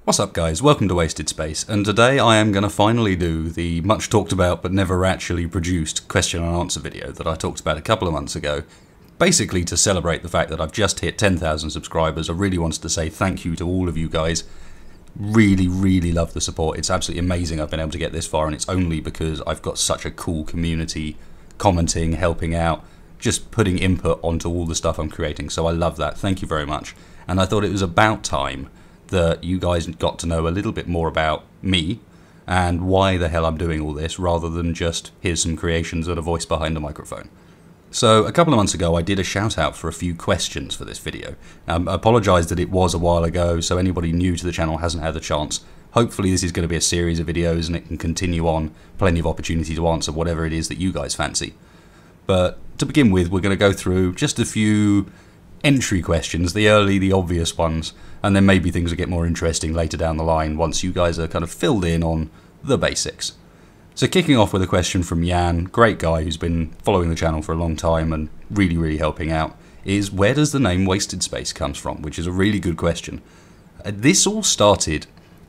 What's up guys, welcome to Wasted Space, and today I am going to finally do the much talked about but never actually produced question and answer video that I talked about a couple of months ago. Basically to celebrate the fact that I've just hit 10,000 subscribers. I really wanted to say thank you to all of you guys. Really love the support. It's absolutely amazing I've been able to get this far, and it's only because I've got such a cool community commenting, helping out, just putting input onto all the stuff I'm creating, so I love that. Thank you very much. And I thought it was about time that you guys got to know a little bit more about me and why the hell I'm doing all this, rather than just here's some creations and a voice behind a microphone. So a couple of months ago I did a shout out for a few questions for this video. I apologise that it was a while ago, so anybody new to the channel hasn't had the chance. Hopefully this is going to be a series of videos and it can continue on, plenty of opportunity to answer whatever it is that you guys fancy. But to begin with, we're going to go through just a few entry questions, the obvious ones, and then maybe things will get more interesting later down the line once you guys are kind of filled in on the basics. So kicking off with a question from Jan, great guy who's been following the channel for a long time and really helping out, is where does the name Wasted Space comes from? Which is a really good question. This all started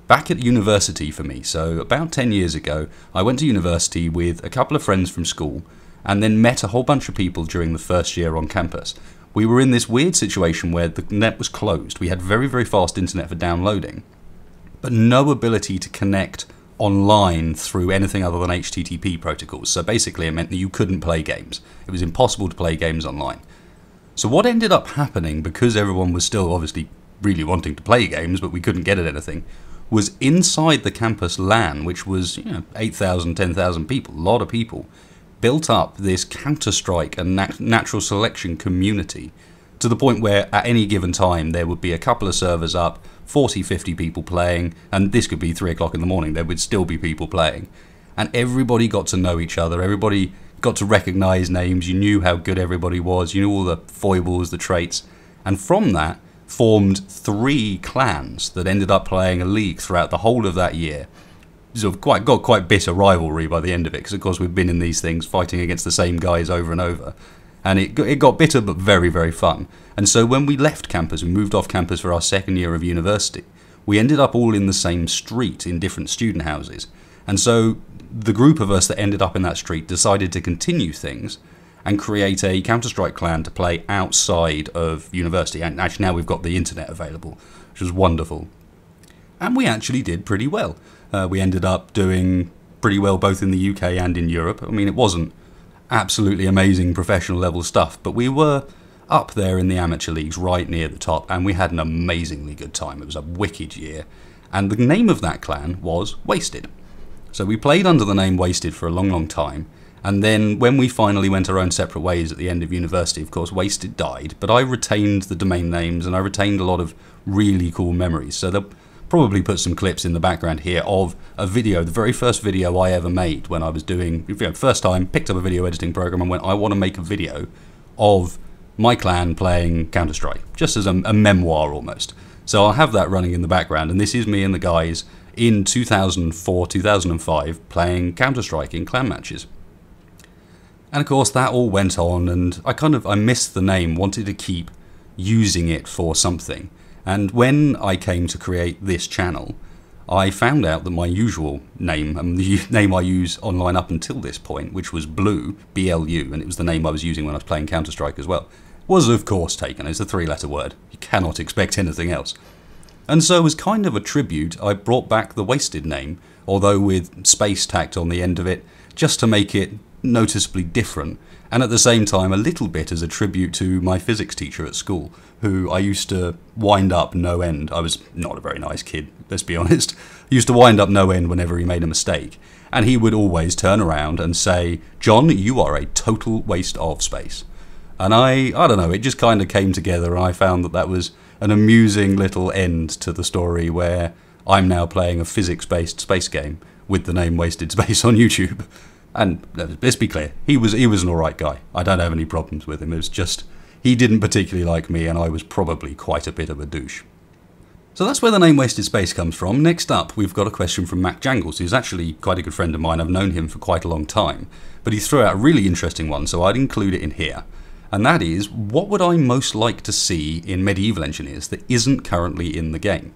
back at university for me. So about 10 years ago, I went to university with a couple of friends from school and then met a whole bunch of people during the first year on campus. We were in this weird situation where the net was closed. We had very fast internet for downloading, but no ability to connect online through anything other than HTTP protocols. So basically it meant that you couldn't play games. It was impossible to play games online. So what ended up happening, because everyone was still obviously really wanting to play games but we couldn't get at anything, was inside the campus LAN, which was 8,000, 10,000 people, a lot of people, built up this Counter-Strike and natural selection community to the point where at any given time there would be a couple of servers up, 40, 50 people playing, and this could be 3 o'clock in the morning, there would still be people playing. And everybody got to know each other, everybody got to recognise names, you knew how good everybody was, you knew all the foibles, the traits, and from that formed 3 clans that ended up playing a league throughout the whole of that year. Sort of got quite bitter rivalry by the end of it, because of course we've been in these things fighting against the same guys over and over, and it got bitter but very fun. And so when we left campus, we moved off campus for our second year of university, we ended up all in the same street in different student houses. And so the group of us that ended up in that street decided to continue things and create a Counter-Strike clan to play outside of university. And actually now we've got the internet available, which was wonderful. And we actually did pretty well. We ended up doing pretty well both in the UK and in Europe. I mean, it wasn't absolutely amazing professional level stuff, but we were up there in the amateur leagues right near the top, and we had an amazingly good time. It was a wicked year, and the name of that clan was Wasted. So we played under the name Wasted for a long time, and then when we finally went our own separate ways at the end of university, of course Wasted died, but I retained the domain names and I retained a lot of really cool memories. So they'll probably put some clips in the background here of a video, the very first video I ever made when I was doing, first time, picked up a video editing program and went, I want to make a video of my clan playing Counter-Strike, just as a memoir almost. So I'll have that running in the background, and this is me and the guys in 2004, 2005 playing Counter-Strike in clan matches. And of course that all went on, and I missed the name, wanted to keep using it for something. And when I came to create this channel, I found out that my usual name, and the name I use online up until this point, which was Blue, B-L-U, and it was the name I was using when I was playing Counter-Strike as well, was of course taken. It's a 3-letter word. You cannot expect anything else. And so as kind of a tribute, I brought back the Wasted name, although with space tacked on the end of it, just to make it noticeably different, and at the same time a little bit as a tribute to my physics teacher at school, who I used to wind up no end. I was not a very nice kid, let's be honest. I used to wind up no end whenever he made a mistake, and he would always turn around and say, John, you are a total waste of space. And I don't know, it just kind of came together, and I found that that was an amusing little end to the story where I'm now playing a physics-based space game with the name Wasted Space on YouTube. And let's be clear, he was an alright guy. I don't have any problems with him. It was just, he didn't particularly like me, and I was probably quite a bit of a douche. So that's where the name Wasted Space comes from. Next up, we've got a question from Mac Jangles, who's actually quite a good friend of mine. I've known him for quite a long time. But he threw out a really interesting one, so I'd include it in here. And that is, what would I most like to see in Medieval Engineers that isn't currently in the game?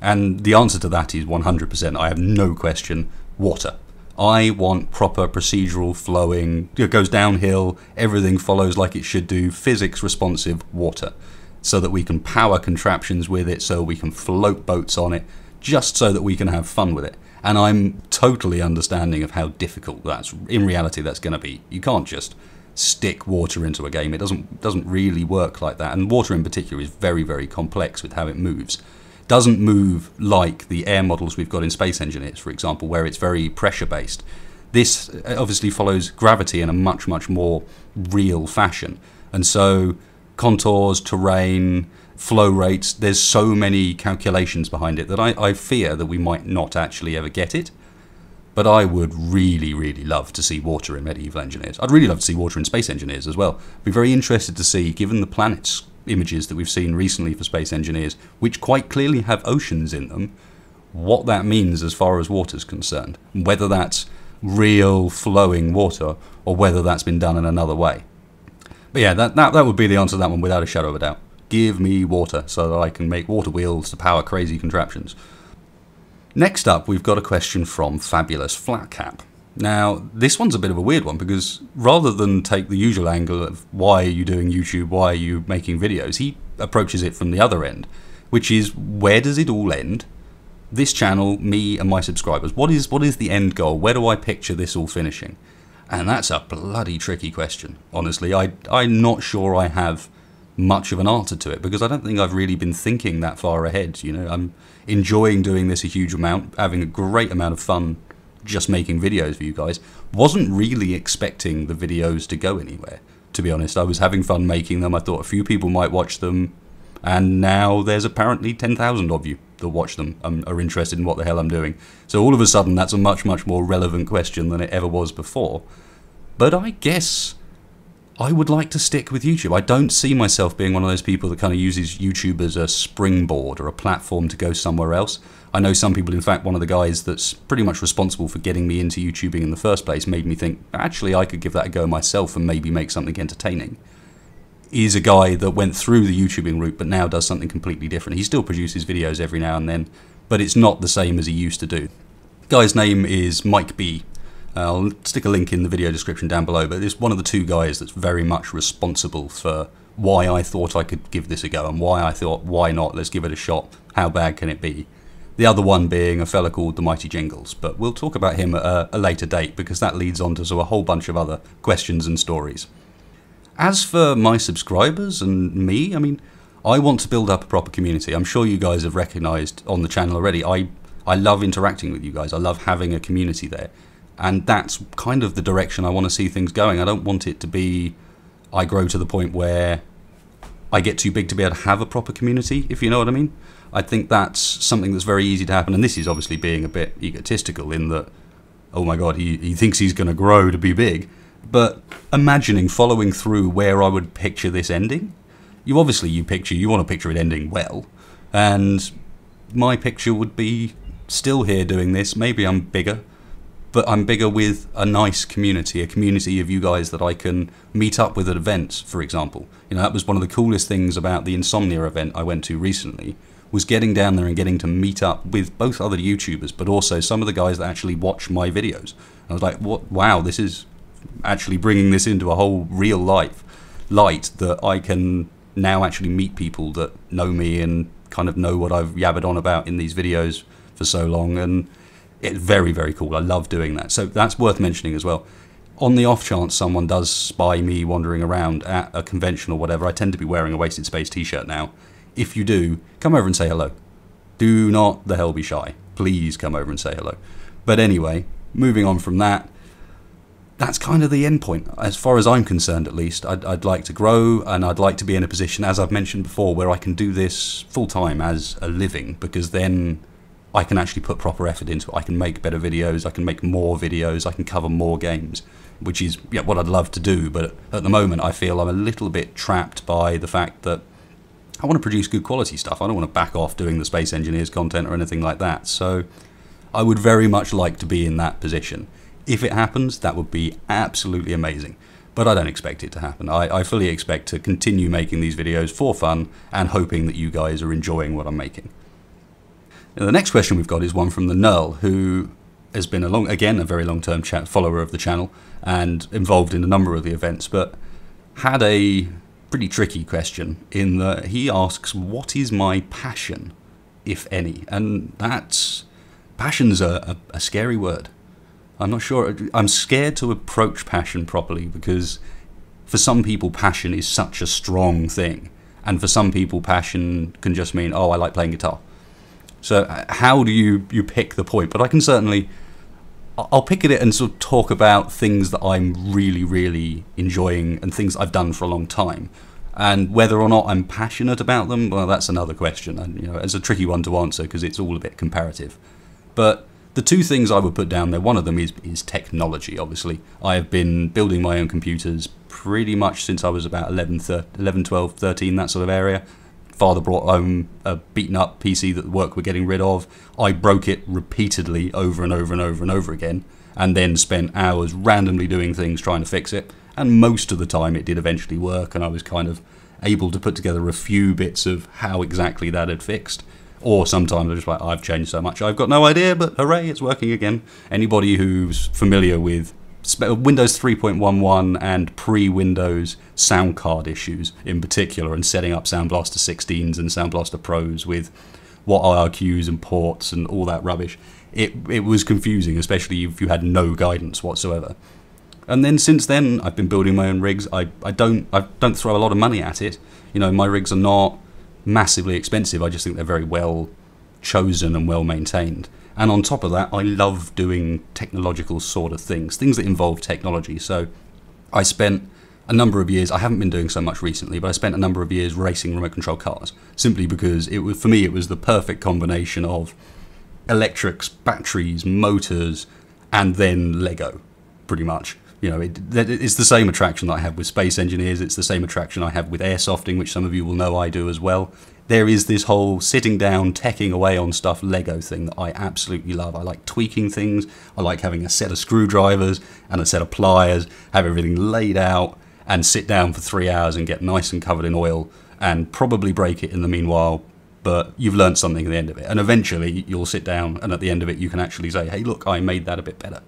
And the answer to that is 100%. I have no question. Water. I want proper procedural flowing, it goes downhill, everything follows like it should do, physics responsive water, so that we can power contraptions with it, so we can float boats on it, just so that we can have fun with it. And I'm totally understanding of how difficult in reality that's going to be. You can't just stick water into a game. It doesn't really work like that. And water in particular is very, very complex with how it moves. Doesn't move like the air models we've got in Space Engineers, for example, where it's very pressure-based. This obviously follows gravity in a much, much more real fashion. And so contours, terrain, flow rates, there's so many calculations behind it that I fear that we might not actually ever get it. But I would really, really love to see water in Medieval Engineers. I'd really love to see water in Space Engineers as well. Be very interested to see, given the planets images that we've seen recently for Space Engineers, which quite clearly have oceans in them, what that means as far as water's concerned. Whether that's real flowing water or whether that's been done in another way. But yeah, that would be the answer to that one without a shadow of a doubt. Give me water so that I can make water wheels to power crazy contraptions. Next up, we've got a question from Fabulous Flatcap. Now, this one's a bit of a weird one because rather than take the usual angle of why are you doing YouTube, why are you making videos, he approaches it from the other end, which is where does it all end? This channel, me and my subscribers, what is the end goal? Where do I picture this all finishing? And that's a bloody tricky question, honestly. I'm not sure I have much of an answer to it because I don't think I've really been thinking that far ahead. You know, I'm enjoying doing this a huge amount, having a great amount of fun just making videos for you guys. Wasn't really expecting the videos to go anywhere, to be honest. I was having fun making them. I thought a few people might watch them, and now there's apparently 10,000 of you that watch them and are interested in what the hell I'm doing. So all of a sudden that's a much, much more relevant question than it ever was before. But I guess I would like to stick with YouTube. I don't see myself being one of those people that kind of uses YouTube as a springboard or a platform to go somewhere else. I know some people, in fact, one of the guys that's pretty much responsible for getting me into YouTubing in the first place made me think, actually, I could give that a go myself and maybe make something entertaining. He's a guy that went through the YouTubing route but now does something completely different. He still produces videos every now and then, but it's not the same as he used to do. The guy's name is Mike B. I'll stick a link in the video description down below, but it's one of the two guys that's very much responsible for why I thought I could give this a go and why I thought, why not, let's give it a shot, how bad can it be? The other one being a fella called The Mighty Jingles, but we'll talk about him at a later date because that leads on to a whole bunch of other questions and stories. As for my subscribers and me, I mean, I want to build up a proper community. I'm sure you guys have recognised on the channel already. I love interacting with you guys. I love having a community there. And that's kind of the direction I want to see things going. I don't want it to be I grow to the point where I get too big to be able to have a proper community, if you know what I mean. I think that's something that's very easy to happen. And this is obviously being a bit egotistical in that, oh my God, he thinks he's going to grow to be big. But imagining following through where I would picture this ending, you want to picture it ending well. And my picture would be still here doing this. Maybe I'm bigger. But I'm bigger with a nice community, a community of you guys that I can meet up with at events, for example. You know, that was one of the coolest things about the Insomnia event I went to recently, was getting down there and getting to meet up with both other YouTubers, but also some of the guys that actually watch my videos. I was like, what? Wow, this is actually bringing this into a whole real life light that I can now actually meet people that know me and kind of know what I've yabbered on about in these videos for so long. And it's very, very cool. I love doing that. So that's worth mentioning as well. On the off chance someone does spy me wandering around at a convention or whatever, I tend to be wearing a Wasted Space t-shirt now. If you do, come over and say hello. Do not the hell be shy. Please come over and say hello. But anyway, moving on from that, that's kind of the end point. As far as I'm concerned, at least, I'd like to grow and I'd like to be in a position, as I've mentioned before, where I can do this full time as a living, because then I can actually put proper effort into it. I can make better videos, I can make more videos, I can cover more games, which is what I'd love to do. But at the moment I feel I'm a little bit trapped by the fact that I want to produce good quality stuff. I don't want to back off doing the Space Engineers content or anything like that. So I would very much like to be in that position. If it happens, that would be absolutely amazing. But I don't expect it to happen. I fully expect to continue making these videos for fun and hoping that you guys are enjoying what I'm making. The next question we've got is one from the Nerl, who has been a very long-term follower of the channel and involved in a number of the events, but had a pretty tricky question in that he asks, what is my passion, if any? And passion's a scary word. I'm not sure. I'm scared to approach passion properly because for some people passion is such a strong thing, and for some people passion can just mean, oh, I like playing guitar. So how do you pick the point? But I can certainly, I'll pick at it and sort of talk about things that I'm really, really enjoying and things I've done for a long time. And whether or not I'm passionate about them, well, that's another question. And, it's a tricky one to answer because it's all a bit comparative. But the two things I would put down there, one of them is technology, obviously. I have been building my own computers pretty much since I was about 11, 12, 13, that sort of area. Father brought home a beaten up PC that the work were getting rid of. I broke it repeatedly over and over and over and over again, and then spent hours randomly doing things trying to fix it. And most of the time it did eventually work, and I was kind of able to put together a few bits of how exactly that had fixed. Or sometimes I'm just like, I've changed so much, I've got no idea, but hooray, it's working again. Anybody who's familiar with Windows 3.11 and pre-Windows sound card issues in particular, and setting up Sound Blaster 16s and Sound Blaster Pros with what IRQs and ports and all that rubbish, it was confusing, especially if you had no guidance whatsoever. And then since then, I've been building my own rigs. I don't throw a lot of money at it. My rigs are not massively expensive. I just think they're very well chosen and well maintained. And on top of that, I love doing technological sort of things that involve technology. So I spent a number of years, I haven't been doing so much recently, but I spent a number of years racing remote control cars, simply because for me it was the perfect combination of electrics, batteries, motors, and then Lego, pretty much. It's the same attraction that I have with Space Engineers. It's the same attraction I have with airsofting, which some of you will know I do as well. There is this whole sitting down, teching away on stuff Lego thing that I absolutely love. I like tweaking things. I like having a set of screwdrivers and a set of pliers, have everything laid out, and sit down for 3 hours and get nice and covered in oil, and probably break it in the meanwhile, but you've learned something at the end of it. And eventually you'll sit down, and at the end of it you can actually say, hey, look, I made that a bit better.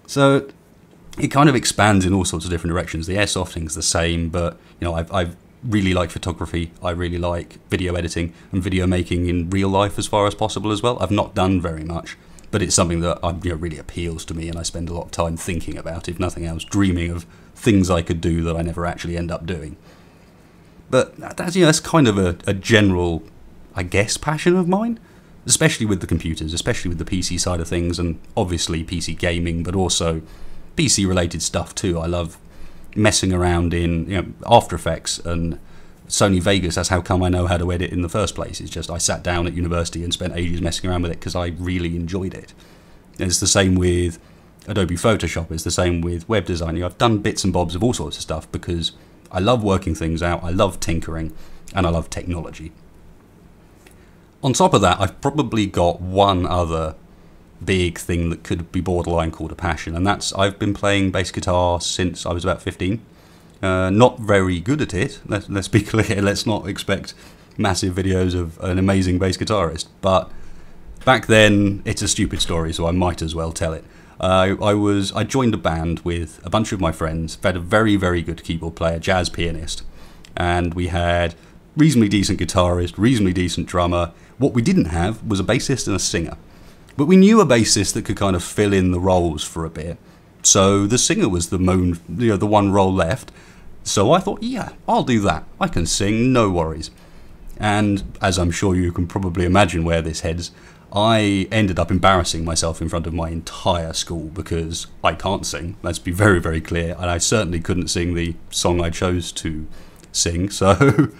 So it kind of expands in all sorts of different directions. The airsofting's the same, but I really like photography. I really like video editing and video making in real life as far as possible as well. I've not done very much, but it's something that really appeals to me, and I spend a lot of time thinking about, if nothing else, dreaming of things I could do that I never actually end up doing. But that's kind of a general, I guess, passion of mine, especially with the computers, especially with the PC side of things, and obviously PC gaming, but also PC related stuff too. I love messing around in After Effects and Sony Vegas. That's how come I know how to edit in the first place. It's just I sat down at university and spent ages messing around with it because I really enjoyed it. And it's the same with Adobe Photoshop. It's the same with web design. I've done bits and bobs of all sorts of stuff because I love working things out, I love tinkering, and I love technology. On top of that, I've probably got one other big thing that could be borderline called a passion, and that's I've been playing bass guitar since I was about 15. Not very good at it, let's be clear. Let's not expect massive videos of an amazing bass guitarist, but back then, it's a stupid story, so I might as well tell it. I joined a band with a bunch of my friends, had a very, very good keyboard player, jazz pianist, and we had reasonably decent guitarist, reasonably decent drummer. What we didn't have was a bassist and a singer. But we knew a bassist that could kind of fill in the roles for a bit. So the singer was the one role left. So I thought, yeah, I'll do that. I can sing, no worries. And as I'm sure you can probably imagine where this heads, I ended up embarrassing myself in front of my entire school because I can't sing. Let's be very, very clear. And I certainly couldn't sing the song I chose to sing. So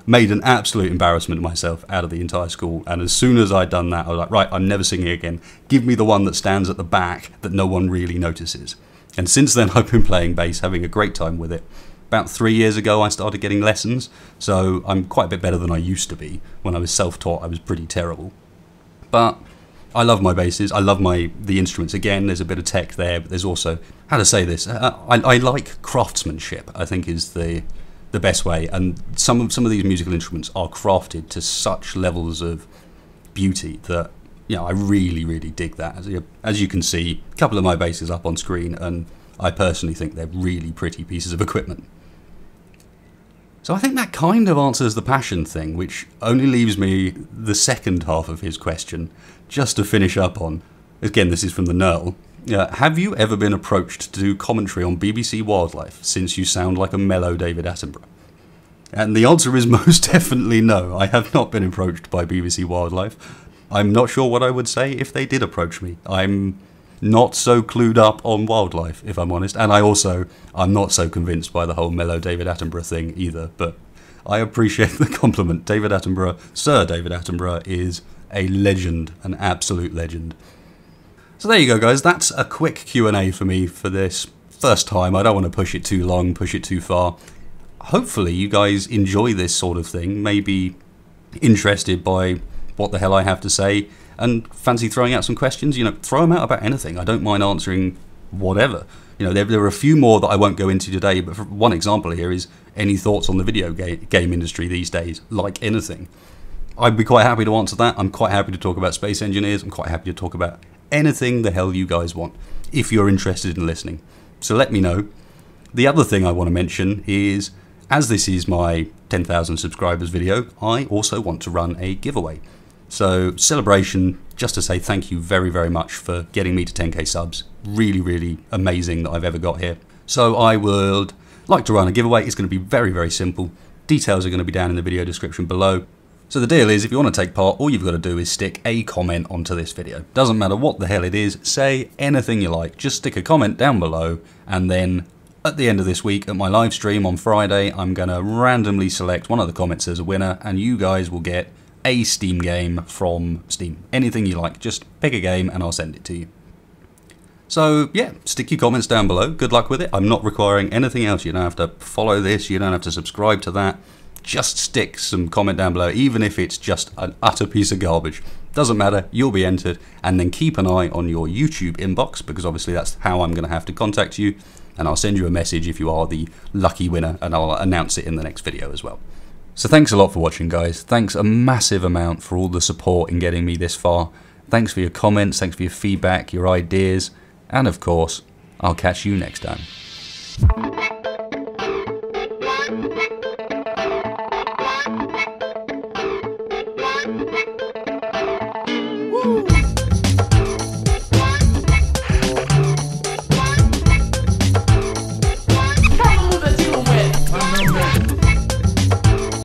made an absolute embarrassment of myself out of the entire school. And as soon as I'd done that, I was like, right, I'm never singing again. Give me the one that stands at the back that no one really notices. And since then, I've been playing bass, having a great time with it. About 3 years ago, I started getting lessons. So I'm quite a bit better than I used to be. When I was self-taught, I was pretty terrible. But I love my basses. I love the instruments. Again, there's a bit of tech there, but there's also, how to say this, I like craftsmanship, I think is the best way. And some of these musical instruments are crafted to such levels of beauty that, you know, I really, really dig that. As you can see, a couple of my bases up on screen, and I personally think they're really pretty pieces of equipment. So I think that kind of answers the passion thing, which only leaves me the second half of his question, just to finish up on. Again, this is from the Nerl. Have you ever been approached to do commentary on BBC Wildlife, since you sound like a mellow David Attenborough? And the answer is most definitely no. I have not been approached by BBC Wildlife. I'm not sure what I would say if they did approach me. I'm not so clued up on wildlife, if I'm honest. And I'm not so convinced by the whole mellow David Attenborough thing either. But I appreciate the compliment. David Attenborough, Sir David Attenborough, is a legend, an absolute legend. So there you go, guys. That's a quick Q&A for me for this first time. I don't want to push it too long, push it too far. Hopefully you guys enjoy this sort of thing, maybe interested by what the hell I have to say, and fancy throwing out some questions. You know, throw them out about anything. I don't mind answering whatever. You know, there are a few more that I won't go into today, but for one example here is any thoughts on the video game industry these days, like anything. I'd be quite happy to answer that. I'm quite happy to talk about space engineers. I'm quite happy to talk about anything the hell you guys want, if you're interested in listening. So let me know. The other thing I want to mention is, as this is my 10,000 subscribers video, I also want to run a giveaway. So celebration, just to say thank you very, very much for getting me to 10k subs. Really, really amazing that I've ever got here. So I would like to run a giveaway. It's going to be very, very simple. Details are going to be down in the video description below. So the deal is, if you want to take part, all you've got to do is stick a comment onto this video. Doesn't matter what the hell it is, say anything you like. Just stick a comment down below, and then at the end of this week, at my live stream on Friday, I'm going to randomly select one of the comments as a winner, and you guys will get a Steam game from Steam. Anything you like, just pick a game and I'll send it to you. So yeah, stick your comments down below. Good luck with it. I'm not requiring anything else. You don't have to follow this, you don't have to subscribe to that. Just stick some comment down below, even if it's just an utter piece of garbage. Doesn't matter, you'll be entered. And then keep an eye on your YouTube inbox, because obviously that's how I'm going to have to contact you. And I'll send you a message if you are the lucky winner, and I'll announce it in the next video as well. So thanks a lot for watching, guys. Thanks a massive amount for all the support in getting me this far. Thanks for your comments, thanks for your feedback, your ideas, and of course, I'll catch you next time.